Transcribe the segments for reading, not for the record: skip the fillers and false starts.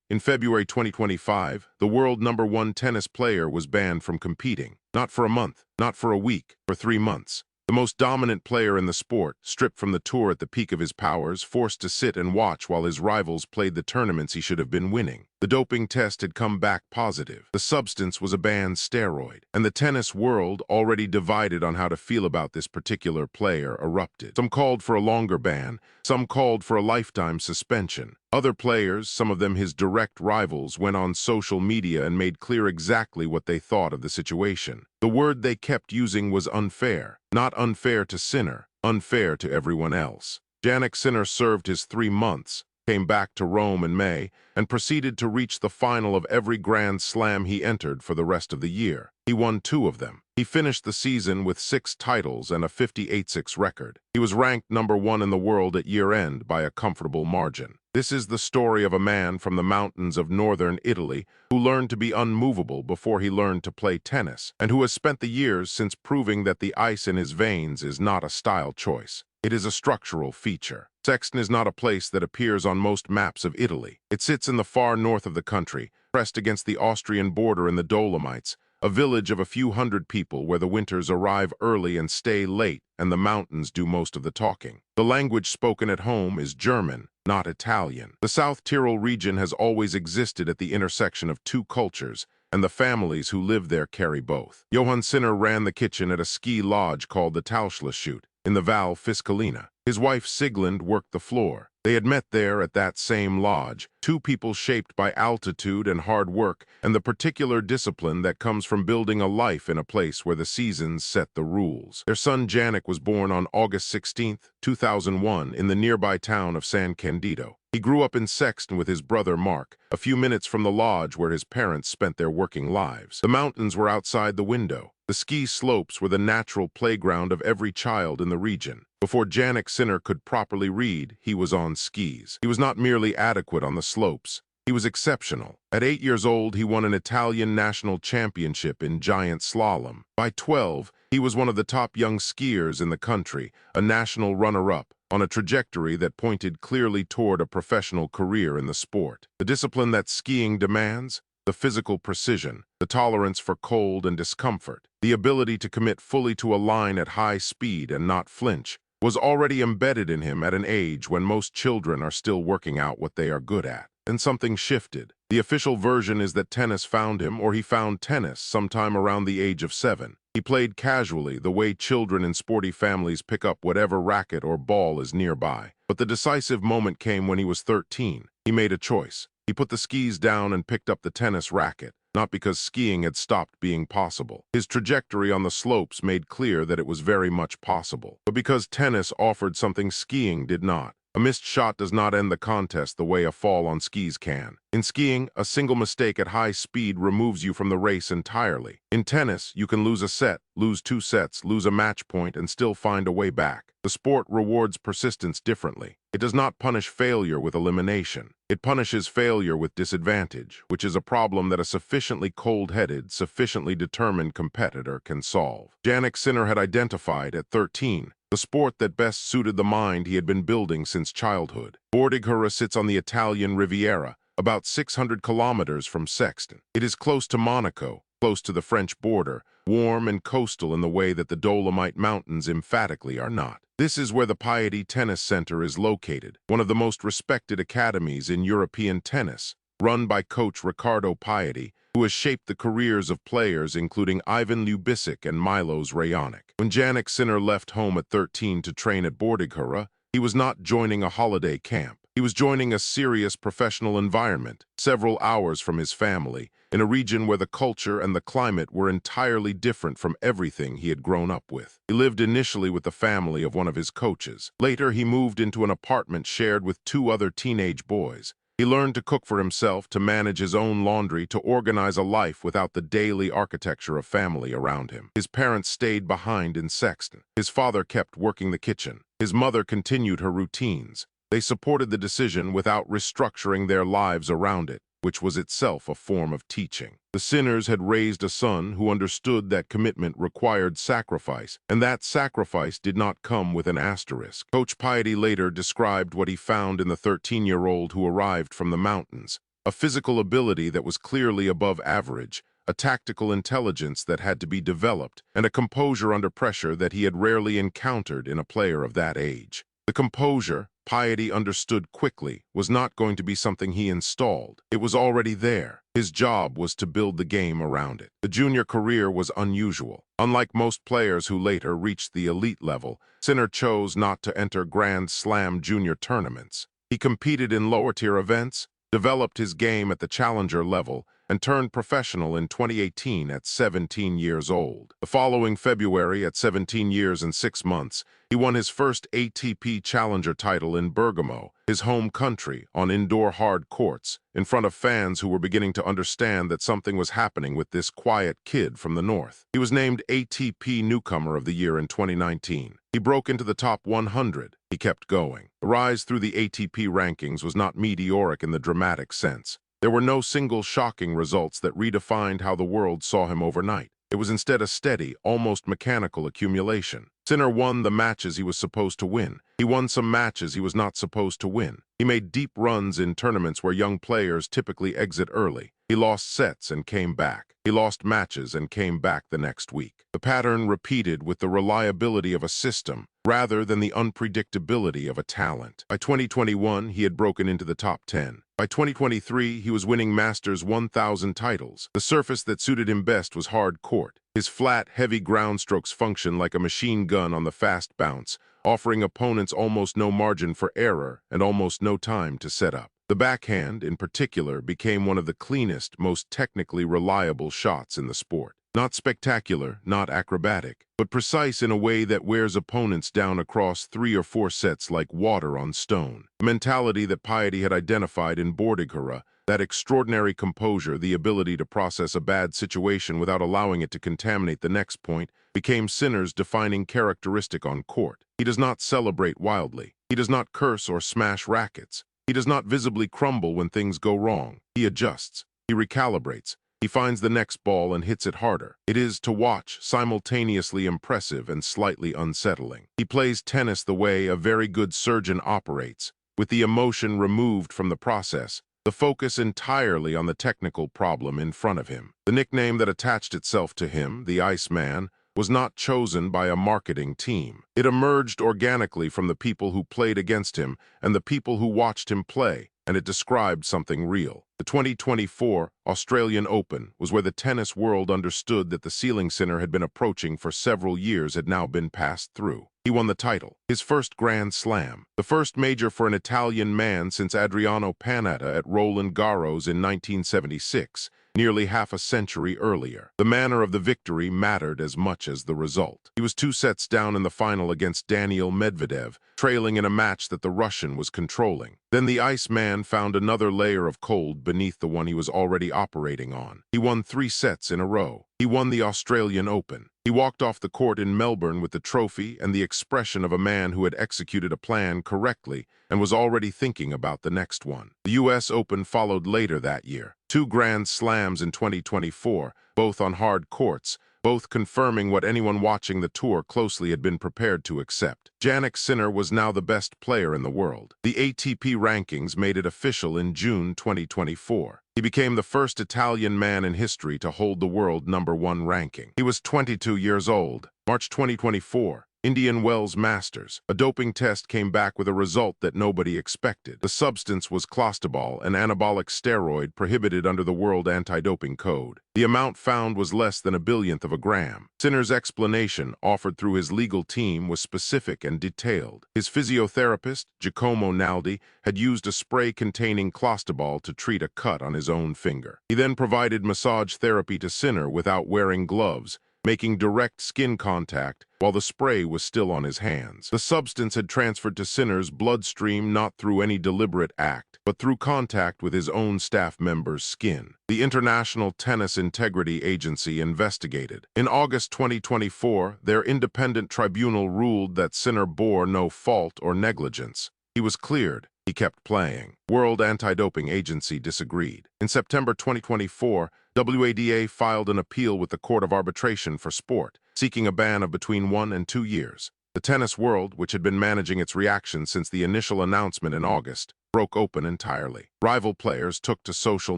In February 2025, the world #1 tennis player was banned from competing. Not for a month, not for a week, for 3 months. The most dominant player in the sport, stripped from the tour at the peak of his powers, forced to sit and watch while his rivals played the tournaments he should have been winning. The doping test had come back positive. The substance was a banned steroid, and the tennis world, already divided on how to feel about this particular player, erupted. Some called for a longer ban, some called for a lifetime suspension. Other players, some of them his direct rivals, went on social media and made clear exactly what they thought of the situation. The word they kept using was unfair. Not unfair to Sinner, unfair to everyone else. Jannik Sinner served his 3 months, came back to Rome in May, and proceeded to reach the final of every Grand Slam he entered for the rest of the year. He won 2 of them. He finished the season with 6 titles and a 58-6 record. He was ranked #1 in the world at year-end by a comfortable margin. This is the story of a man from the mountains of northern Italy who learned to be unmovable before he learned to play tennis, and who has spent the years since proving that the ice in his veins is not a style choice. It is a structural feature. Sexton is not a place that appears on most maps of Italy. It sits in the far north of the country, pressed against the Austrian border in the Dolomites, a village of a few hundred people where the winters arrive early and stay late, and the mountains do most of the talking. The language spoken at home is German, not Italian. The South Tyrol region has always existed at the intersection of 2 cultures, and the families who live there carry both. Johann Sinner ran the kitchen at a ski lodge called the Tauschlussschule in the Val Fiscalina. His wife Siglind worked the floor. They had met there at that same lodge, 2 people shaped by altitude and hard work and the particular discipline that comes from building a life in a place where the seasons set the rules. Their son Jannik was born on August 16, 2001 in the nearby town of San Candido. He grew up in Sexton with his brother Mark, a few minutes from the lodge where his parents spent their working lives. The mountains were outside the window. The ski slopes were the natural playground of every child in the region. Before Jannik Sinner could properly read, he was on skis. He was not merely adequate on the slopes. He was exceptional. At 8 years old, he won an Italian national championship in giant slalom. By 12, he was one of the top young skiers in the country, a national runner-up, on a trajectory that pointed clearly toward a professional career in the sport. The discipline that skiing demands, the physical precision, the tolerance for cold and discomfort, the ability to commit fully to a line at high speed and not flinch, was already embedded in him at an age when most children are still working out what they are good at. Then something shifted. The official version is that tennis found him, or he found tennis sometime around the age of 7. He played casually, the way children in sporty families pick up whatever racket or ball is nearby. But the decisive moment came when he was 13. He made a choice. He put the skis down and picked up the tennis racket, not because skiing had stopped being possible. His trajectory on the slopes made clear that it was very much possible, but because tennis offered something skiing did not. A missed shot does not end the contest the way a fall on skis can. In skiing, a single mistake at high speed removes you from the race entirely. In tennis, you can lose a set, lose 2 sets, lose a match point, and still find a way back. The sport rewards persistence differently. It does not punish failure with elimination. It punishes failure with disadvantage, which is a problem that a sufficiently cold-headed, sufficiently determined competitor can solve. Jannik Sinner had identified, at 13, the sport that best suited the mind he had been building since childhood. Bordighera sits on the Italian Riviera, about 600 kilometers from Sexton. It is close to Monaco, close to the French border, warm and coastal in the way that the Dolomite Mountains emphatically are not. This is where the Piety Tennis Center is located, one of the most respected academies in European tennis, run by coach Riccardo Piety, who has shaped the careers of players including Ivan Ljubicic and Milos Raonic. When Jannik Sinner left home at 13 to train at Bordighera, he was not joining a holiday camp. He was joining a serious professional environment, several hours from his family, in a region where the culture and the climate were entirely different from everything he had grown up with. He lived initially with the family of one of his coaches. Later, he moved into an apartment shared with 2 other teenage boys. He learned to cook for himself, to manage his own laundry, to organize a life without the daily architecture of family around him. His parents stayed behind in Sexton. His father kept working the kitchen. His mother continued her routines. They supported the decision without restructuring their lives around it, which was itself a form of teaching. The Sinners had raised a son who understood that commitment required sacrifice, and that sacrifice did not come with an asterisk. Coach Piety later described what he found in the 13-year-old who arrived from the mountains: a physical ability that was clearly above average, a tactical intelligence that had to be developed, and a composure under pressure that he had rarely encountered in a player of that age. The composure, Piety understood quickly, was not going to be something he installed. It was already there. His job was to build the game around it. The junior career was unusual. Unlike most players who later reached the elite level, Sinner chose not to enter Grand Slam junior tournaments. He competed in lower-tier events, developed his game at the challenger level, and turned professional in 2018 at 17 years old. The following February, at 17 years and 6 months, he won his first ATP Challenger title in Bergamo, his home country, on indoor hard courts, in front of fans who were beginning to understand that something was happening with this quiet kid from the north. He was named ATP Newcomer of the Year in 2019. He broke into the top 100. He kept going. The rise through the ATP rankings was not meteoric in the dramatic sense. There were no single shocking results that redefined how the world saw him overnight. It was instead a steady, almost mechanical accumulation. Sinner won the matches he was supposed to win. He won some matches he was not supposed to win. He made deep runs in tournaments where young players typically exit early. He lost sets and came back. He lost matches and came back the next week. The pattern repeated with the reliability of a system rather than the unpredictability of a talent. By 2021, he had broken into the top 10. By 2023, he was winning Masters 1000 titles. The surface that suited him best was hard court. His flat, heavy ground strokes functioned like a machine gun on the fast bounce, offering opponents almost no margin for error and almost no time to set up. The backhand, in particular, became one of the cleanest, most technically reliable shots in the sport. Not spectacular, not acrobatic, but precise in a way that wears opponents down across 3 or 4 sets like water on stone. The mentality that Piety had identified in Bordighera, that extraordinary composure, the ability to process a bad situation without allowing it to contaminate the next point, became Sinner's defining characteristic on court. He does not celebrate wildly. He does not curse or smash rackets. He does not visibly crumble when things go wrong. He adjusts. He recalibrates. He finds the next ball and hits it harder. It is, to watch, simultaneously impressive and slightly unsettling. He plays tennis the way a very good surgeon operates, with the emotion removed from the process, the focus entirely on the technical problem in front of him. The nickname that attached itself to him, the Iceman, was not chosen by a marketing team. It emerged organically from the people who played against him and the people who watched him play, and it described something real. The 2024 Australian Open was where the tennis world understood that the ceiling Sinner had been approaching for several years had now been passed through. He won the title, his first Grand Slam, the first major for an Italian man since Adriano Panatta at Roland Garros in 1976, nearly half a century earlier. The manner of the victory mattered as much as the result. He was 2 sets down in the final against Daniil Medvedev, trailing in a match that the Russian was controlling. Then the Iceman found another layer of cold beneath the one he was already operating on. He won 3 sets in a row. He won the Australian Open. He walked off the court in Melbourne with the trophy and the expression of a man who had executed a plan correctly and was already thinking about the next one. The US Open followed later that year. 2 Grand Slams in 2024, both on hard courts, both confirming what anyone watching the tour closely had been prepared to accept. Jannik Sinner was now the best player in the world. The ATP rankings made it official in June 2024. He became the first Italian man in history to hold the world #1 ranking. He was 22 years old. March 2024. Indian Wells Masters. A doping test came back with a result that nobody expected. The substance was clostebol, an anabolic steroid prohibited under the World Anti-Doping Code. The amount found was less than a billionth of a gram. Sinner's explanation, offered through his legal team, was specific and detailed. His physiotherapist, Giacomo Naldi, had used a spray containing clostebol to treat a cut on his own finger. He then provided massage therapy to Sinner without wearing gloves, making direct skin contact while the spray was still on his hands. The substance had transferred to Sinner's bloodstream not through any deliberate act, but through contact with his own staff member's skin. The International Tennis Integrity Agency investigated. In August 2024, their independent tribunal ruled that Sinner bore no fault or negligence. He was cleared. He kept playing. World Anti-Doping Agency disagreed. In September 2024, WADA filed an appeal with the Court of Arbitration for Sport, seeking a ban of between 1 and 2 years. The tennis world, which had been managing its reaction since the initial announcement in August, broke open entirely. Rival players took to social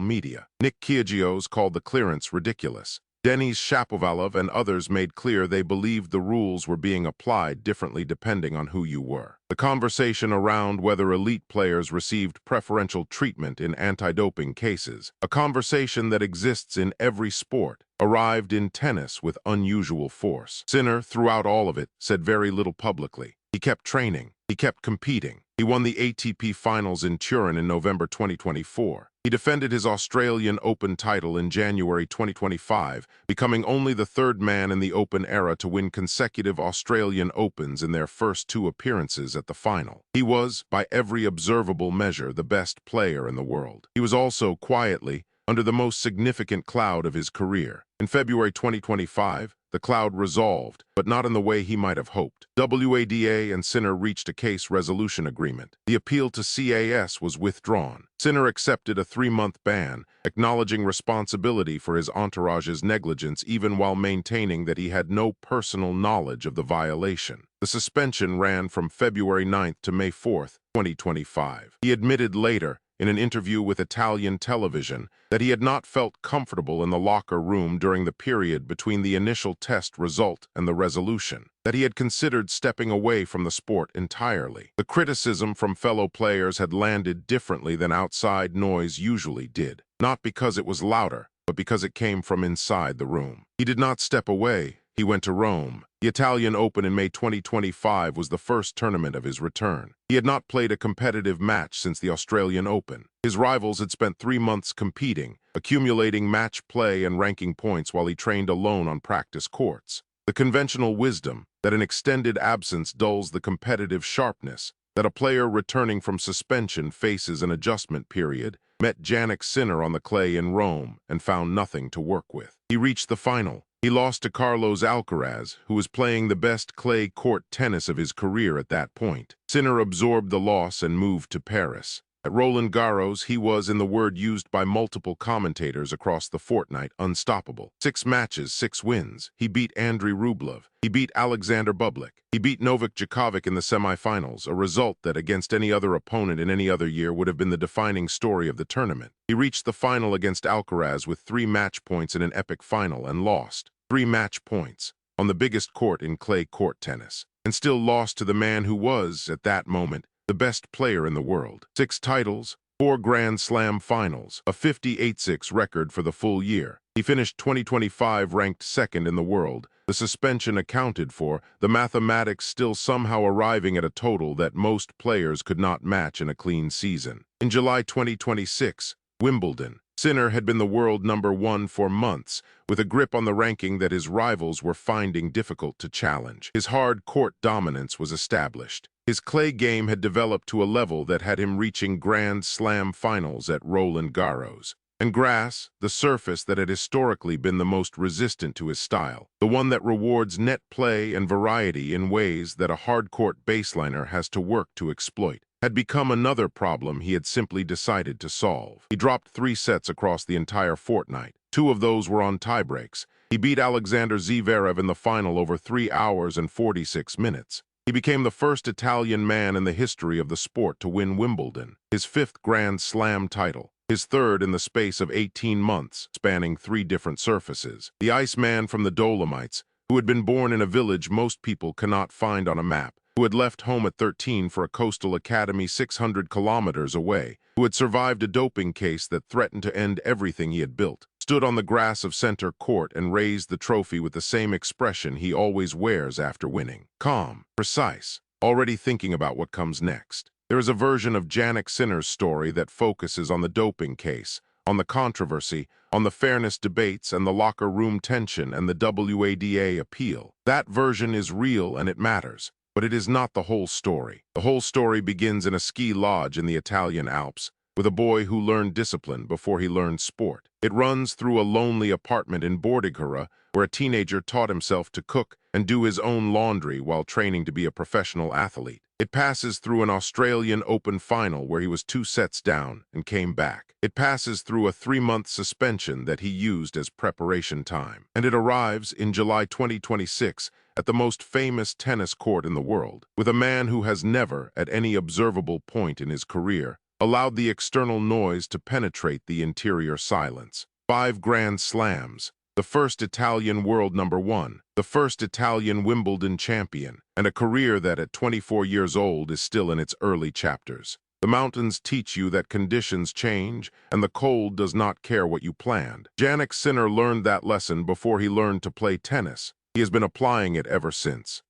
media. Nick Kyrgios called the clearance ridiculous. Denis Shapovalov and others made clear they believed the rules were being applied differently depending on who you were. The conversation around whether elite players received preferential treatment in anti-doping cases, a conversation that exists in every sport, arrived in tennis with unusual force. Sinner, throughout all of it, said very little publicly. He kept training. He kept competing. He won the ATP Finals in Turin in November 2024. He defended his Australian Open title in January 2025, becoming only the third man in the Open era to win consecutive Australian Opens in their first two appearances at the final. He was, by every observable measure, the best player in the world. He was also, quietly, under the most significant cloud of his career. In February 2025, the cloud resolved, but not in the way he might have hoped. WADA and Sinner reached a case resolution agreement. The appeal to CAS was withdrawn. Sinner accepted a 3-month ban, acknowledging responsibility for his entourage's negligence even while maintaining that he had no personal knowledge of the violation. The suspension ran from February 9th to May 4th, 2025. He admitted later, in an interview with Italian television, that he had not felt comfortable in the locker room during the period between the initial test result and the resolution, that he had considered stepping away from the sport entirely. The criticism from fellow players had landed differently than outside noise usually did, not because it was louder, but because it came from inside the room. He did not step away. He went to Rome. The Italian Open in May 2025 was the first tournament of his return. He had not played a competitive match since the Australian Open. His rivals had spent 3 months competing, accumulating match play and ranking points while he trained alone on practice courts. The conventional wisdom that an extended absence dulls the competitive sharpness, that a player returning from suspension faces an adjustment period, met Jannik Sinner on the clay in Rome and found nothing to work with. He reached the final. He lost to Carlos Alcaraz, who was playing the best clay court tennis of his career at that point. Sinner absorbed the loss and moved to Paris. At Roland Garros, he was, in the word used by multiple commentators across the fortnight, unstoppable. 6 matches, 6 wins. He beat Andrei Rublev. He beat Alexander Bublik. He beat Novak Djokovic in the semifinals, a result that, against any other opponent in any other year, would have been the defining story of the tournament. He reached the final against Alcaraz with 3 match points in an epic final and lost. 3 match points on the biggest court in clay court tennis, and still lost to the man who was, at that moment, the best player in the world. 6 titles, 4 Grand Slam finals, a 58-6 record for the full year. He finished 2025 ranked 2nd in the world. The suspension accounted for, the mathematics still somehow arriving at a total that most players could not match in a clean season. In July 2026, Wimbledon. Sinner had been the world #1 for months, with a grip on the ranking that his rivals were finding difficult to challenge. His hard court dominance was established. His clay game had developed to a level that had him reaching Grand Slam finals at Roland Garros. And grass, the surface that had historically been the most resistant to his style, the one that rewards net play and variety in ways that a hard-court baseliner has to work to exploit, had become another problem he had simply decided to solve. He dropped 3 sets across the entire fortnight. 2 of those were on tiebreaks. He beat Alexander Zverev in the final over 3 hours and 46 minutes. He became the first Italian man in the history of the sport to win Wimbledon, his 5th Grand Slam title, his 3rd in the space of 18 months, spanning 3 different surfaces. The Iceman from the Dolomites, who had been born in a village most people cannot find on a map, who had left home at 13 for a coastal academy 600 kilometers away, who had survived a doping case that threatened to end everything he had built, stood on the grass of center court and raised the trophy with the same expression he always wears after winning. Calm, precise, already thinking about what comes next. There is a version of Jannik Sinner's story that focuses on the doping case, on the controversy, on the fairness debates and the locker room tension and the WADA appeal. That version is real and it matters. But it is not the whole story. The whole story begins in a ski lodge in the Italian Alps, with a boy who learned discipline before he learned sport. It runs through a lonely apartment in Bordighera, where a teenager taught himself to cook and do his own laundry while training to be a professional athlete. It passes through an Australian Open final where he was 2 sets down and came back. It passes through a 3-month suspension that he used as preparation time. And it arrives in July 2026 at the most famous tennis court in the world, with a man who has never, at any observable point in his career, allowed the external noise to penetrate the interior silence. 5 Grand Slams, the first Italian world #1, the first Italian Wimbledon champion, and a career that at 24 years old is still in its early chapters. The mountains teach you that conditions change, and the cold does not care what you planned. Jannik Sinner learned that lesson before he learned to play tennis. He has been applying it ever since.